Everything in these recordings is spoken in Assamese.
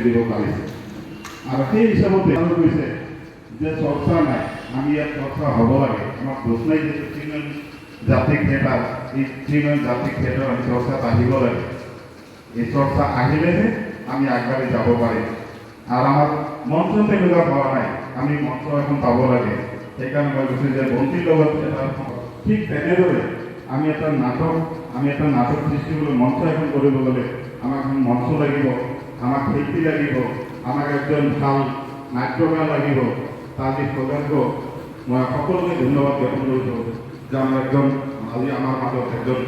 দিব পাৰিছে আৰু সেই হিচাপতে কৈছে যে চৰ্চা নাই, আমি ইয়াত চৰ্চা হ'ব লাগে। আমাক দোষ নাই যে তৃণমূল জাতীয় থিয়েটাৰ, এই তৃণমূল জাতীয় থিয়েটাৰ আমি চৰ্চাত আহিব লাগে। এই চৰ্চা আহিলেহে আমি আগবাঢ়ি যাব পাৰিম। আৰু আমাৰ মঞ্চ তেনেকুৱা হোৱা নাই, আমি মঞ্চ এখন পাব লাগে। সেইকাৰণে মই কৈছোঁ যে বন্তিৰ লগত এটা ঠিক তেনেদৰে আমি এটা নাটক সৃষ্টি কৰিবলৈ মঞ্চ এখন কৰিব গ'লে আমাক এখন মঞ্চ লাগিব, আমাক শিল্পী লাগিব, আমাক একজন ভাল নাট্যকাৰ লাগিব। তাৰ যি সৌভাগ্য মই সকলোকে ধন্যবাদ জ্ঞাপন কৰিছোঁ যে আমাৰ আজি আমাৰ মাজত একজন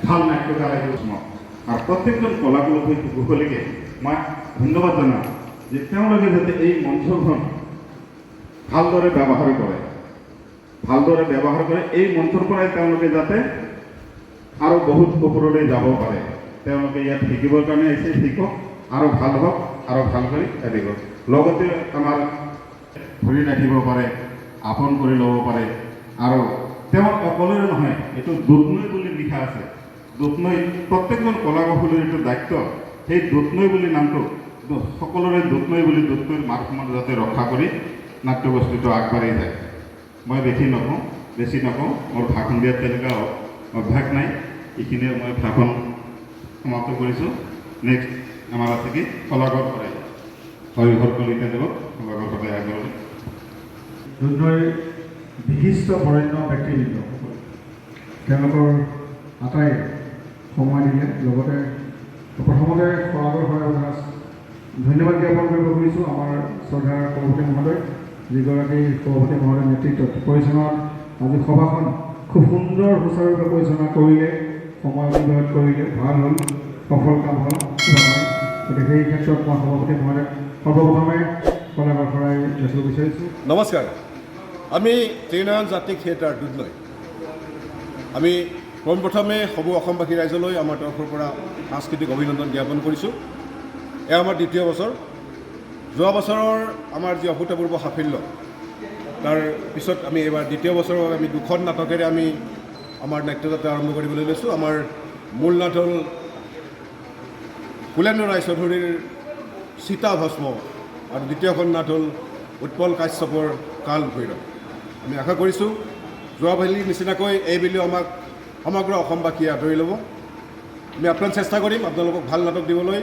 ভাল নাট্যকাৰ লাগিব। আৰু প্ৰত্যেকজন কলাকুশলীকে মই ধন্যবাদ জনাওঁ যে তেওঁলোকে যাতে এই মঞ্চখন ভালদৰে ব্যৱহাৰ কৰে, এই মঞ্চৰ পৰাই তেওঁলোকে যাতে আৰু বহুত ওপৰলৈ যাব পাৰে। তেওঁলোকে ইয়াত শিকিবৰ কাৰণে আহিছে, শিকক আৰু ভাল হওক আৰু ভাল কৰি আহিব। লগতে আমাৰ ধৰি ৰাখিব পাৰে, আপন কৰি ল'ব পাৰে। আৰু তেওঁ অকলেৰে নহয়, এইটো দুধনৈ বুলি লিখা আছে। দুধনৈ প্ৰত্যেকজন কলাকুশলীৰ এইটো দায়িত্ব। সেই দুধনৈ বুলি নামটো সকলোৰে দুধনৈৰ মাতসমূহ যাতে ৰক্ষা কৰি নাট্যবস্তুটো আগবাঢ়ি যায়। মই বেছি নকওঁ, মোৰ ভাষণ দিয়াত তেনেকুৱা অভ্যাস নাই। এইখিনিয়ে মই ভাষণ সমাপ্ত কৰিছোঁ। নেক্সট আমাৰ আছে কি কলাগৰ কৰে হৰিহৰ কলিতা দেৱক কলাগৰ সদায় আগলৈ। দুধনৈৰ বিশিষ্ট বৰেণ্য ব্যক্তিবৃন্দ তেওঁলোকৰ আটাই সময় দিলে। লগতে প্ৰথমতে কলাগৰ সদায় ধন্যবাদ জ্ঞাপন কৰিব খুজিছোঁ আমাৰ শ্ৰদ্ধাৰ সভাপতি মহোদয়, যিগৰাকী সভাপতি মহোদয়ৰ নেতৃত্বত পৰিচালনাত আজি সভাখন খুব সুন্দৰ সুচাৰুৰূপে পৰিচালনা কৰিলে, সময় অতিবাহিত কৰিলে, ভাল হ'ল, সফল কাম হ'ল। গতিকে সেই ক্ষেত্ৰত মই সভাপতি মহোদয় সৰ্বপ্ৰথমে কলাগৰ শৰাই ৰাখিব বিচাৰিছোঁ। নমস্কাৰ। আমি তৃণমূল জাতীয় থিয়েটাৰ দুধনৈ, আমি পোনপ্ৰথমে সমূহ অসমবাসী ৰাইজলৈ আমাৰ তৰফৰ পৰা সাংস্কৃতিক অভিনন্দন জ্ঞাপন কৰিছোঁ। এয়া আমাৰ দ্বিতীয় বছৰ। যোৱা বছৰৰ আমাৰ যি অভূতপূৰ্ব সাফল্য, তাৰ পিছত আমি এইবাৰ দ্বিতীয় বছৰৰ আমি দুখন নাটকেৰে আমি আমাৰ নাট্যযাত্ৰা আৰম্ভ কৰিবলৈ লৈছোঁ। আমাৰ মূল নাট হ'ল কুলেন্দ্ৰ ৰায় চৌধুৰীৰ চিতা ভস্ম আৰু দ্বিতীয়খন নাট হ'ল উৎপল কাশ্যপৰ কাল ভৈৰৱ। আমি আশা কৰিছোঁ যোৱাবাৰীৰ নিচিনাকৈ এইবেলিও আমাক সমগ্ৰ অসমবাসীয়ে আদৰি ল'ব। আমি আপ্ৰাণ চেষ্টা কৰিম আপোনালোকক ভাল নাটক দিবলৈ।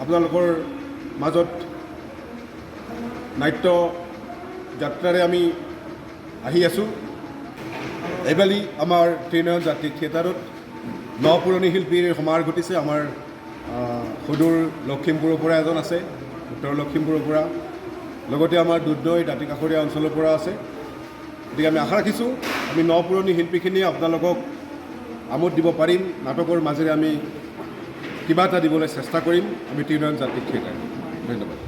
আপোনালোকৰ মাজত নাট্য যাত্ৰাৰে আমি আহি আছোঁ। এইবেলি আমাৰ তৃণমূল জাতীয় থিয়েটাৰত ন পুৰণি শিল্পীৰ সমাৰ ঘটিছে। আমাৰ সুদূৰ লখিমপুৰৰ পৰা এজন আছে, উত্তৰ লখিমপুৰৰ পৰা, লগতে আমাৰ দুধনৈ দাঁতিকাষৰীয়া অঞ্চলৰ পৰা আছে। গতিকে আমি আশা ৰাখিছোঁ আমি ন পুৰণি শিল্পীখিনিয়ে আপোনালোকক আমোদ দিব পাৰিম। নাটকৰ মাজেৰে আমি কিবা এটা দিবলৈ চেষ্টা কৰিম। আমি তৃণমূল জাতীয় থিয়েটাৰ। ধন্যবাদ।